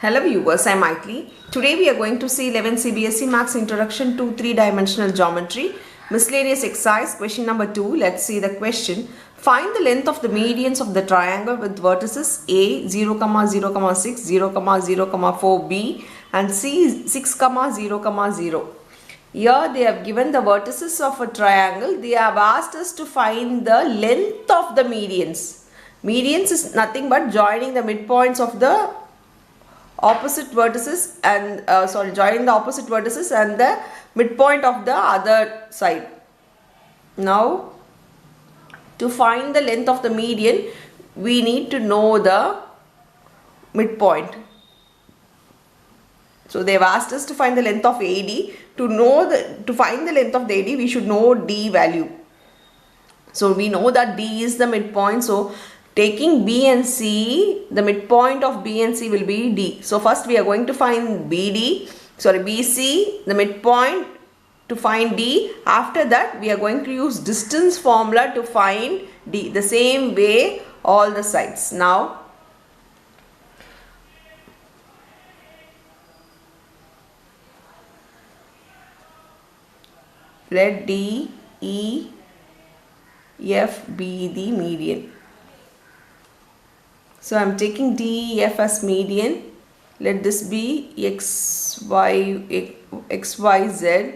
Hello viewers, I am Maitli. Today we are going to see 11 CBSE Maths Introduction to 3-Dimensional Geometry. Miscellaneous exercise, question number 2. Let's see the question. Find the length of the medians of the triangle with vertices A 0, 0, 6, 0, 0, 4, B and C 6, 0, 0. Here they have given the vertices of a triangle. They have asked us to find the length of the medians. Medians is nothing but joining the midpoints of the opposite vertices and joining the opposite vertices and the midpoint of the other side. Now to find the length of the median we need to know the midpoint. So they have asked us to find the length of AD. To find the length of the AD we should know D value. So we know that D is the midpoint. So taking B and C, the midpoint of B and C will be D. So first we are going to find BC, the midpoint to find D. After that we are going to use distance formula to find D. The same way all the sides. Now let D, E, F be the median. So I am taking D, E, F as median. Let this be X, Y, Z.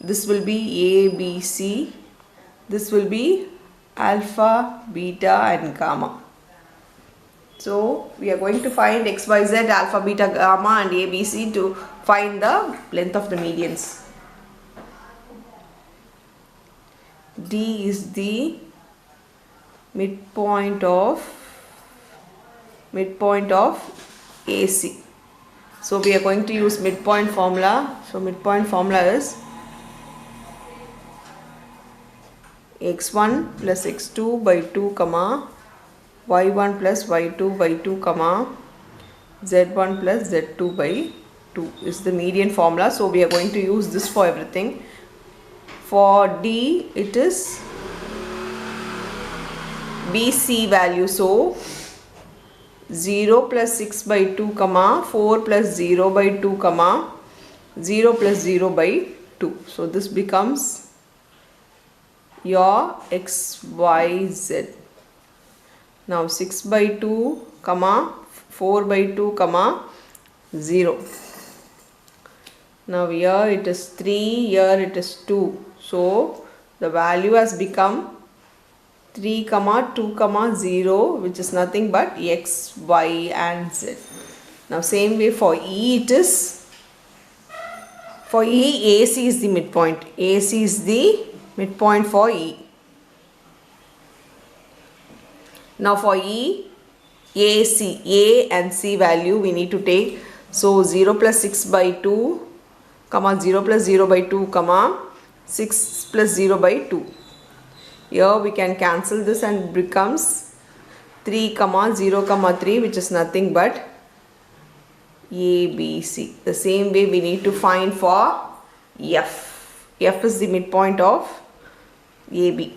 This will be A, B, C. This will be alpha, beta and gamma. So we are going to find X, Y, Z, alpha, beta, gamma and A, B, C to find the length of the medians. D is the midpoint of AC. So we are going to use midpoint formula. So midpoint formula is x1 plus x2 by 2 comma y1 plus y2 by 2 comma z1 plus z2 by 2 is the median formula. So we are going to use this for everything. For D it is BC value. So 0 plus 6 by 2 comma 4 plus 0 by 2 comma 0 plus 0 by 2. So this becomes your XYZ. Now 6 by 2 comma 4 by 2 comma 0. Now here it is 3, here it is 2. So the value has become 3, 2, 0 which is nothing but X, Y and Z. Now same way for E it is, for E AC is the midpoint. AC is the midpoint for E. Now for E, AC, A and C value we need to take. So 0 plus 6 by 2 comma 0 plus 0 by 2 comma 6 plus 0 by 2. Here we can cancel this and it becomes 3, 0, 3 which is nothing but ABC. The same way we need to find for F. F is the midpoint of AB.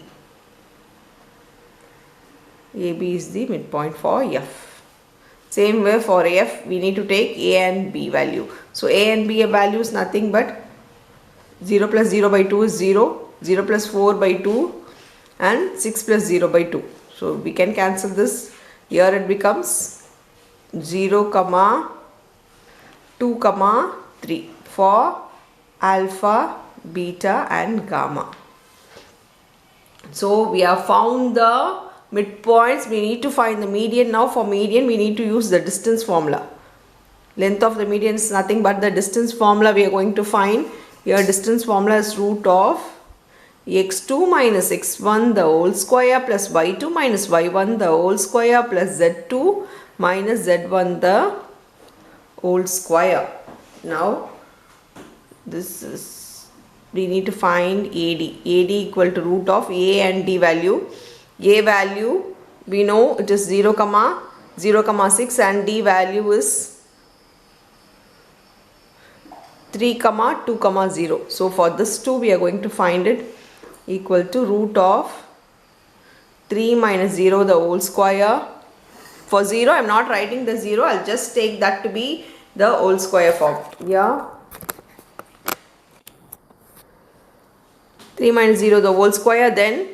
AB is the midpoint for F. Same way for F we need to take A and B value. So A and B value is nothing but 0 plus 0 by 2 is 0, 0 plus 4 by 2 and 6 plus 0 by 2. So we can cancel this. Here it becomes 0, 2, 3 for alpha, beta and gamma. So we have found the midpoints. We need to find the median. Now for median we need to use the distance formula. Length of the median is nothing but the distance formula we are going to find. Here distance formula is root of x2 minus x1 the whole square plus y2 minus y1 the whole square plus z2 minus z1 the whole square. Now this is, we need to find AD. AD equal to root of A and D value. A value we know it is 0, 0, 6 and D value is 3, 2, 0. So for this 2 we are going to find it equal to root of 3 minus 0 the whole square For 0, I am not writing the 0. I'll just take that to be the whole square form. Yeah. 3 minus 0 the whole square, then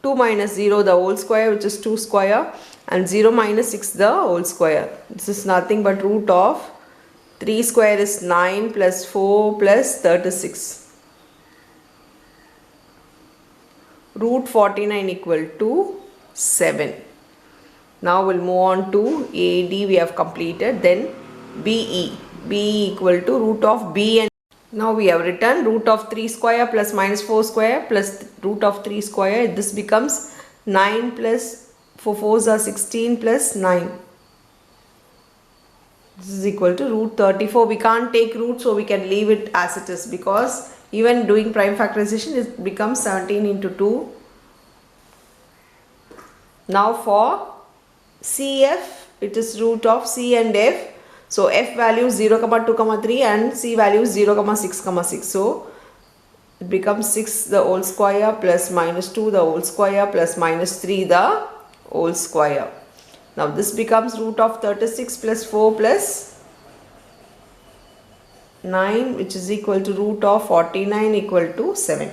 2 minus 0 the whole square, which is 2 square, and 0 minus 6 the whole square. This is nothing but root of 3 square is 9 plus 4 plus 36. Root 49 equal to 7. Now we'll move on to AD, we have completed. Then BE. BE equal to root of B, and now we have written root of 3 square plus minus 4 square plus root of 3 square. This becomes 9 plus 4 4s are 16 plus 9. This is equal to root 34. We can't take root, so we can leave it as it is, because even doing prime factorization it becomes 17 into 2. Now for CF, it is root of C and F. So F value 0, 2, 3 and C value 0, 6, 6. So it becomes 6 the whole square plus minus 2 the whole square plus minus 3 the whole square. Now this becomes root of 36 plus 4 plus 9, which is equal to root of 49 equal to 7.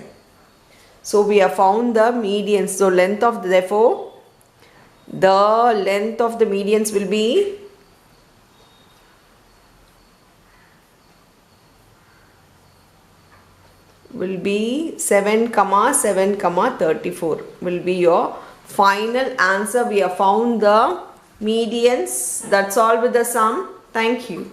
So we have found the medians. So length of, therefore the length of the medians will be will be 7, 7, 34 will be your final answer. We have found the medians. That's all with the sum. Thank you.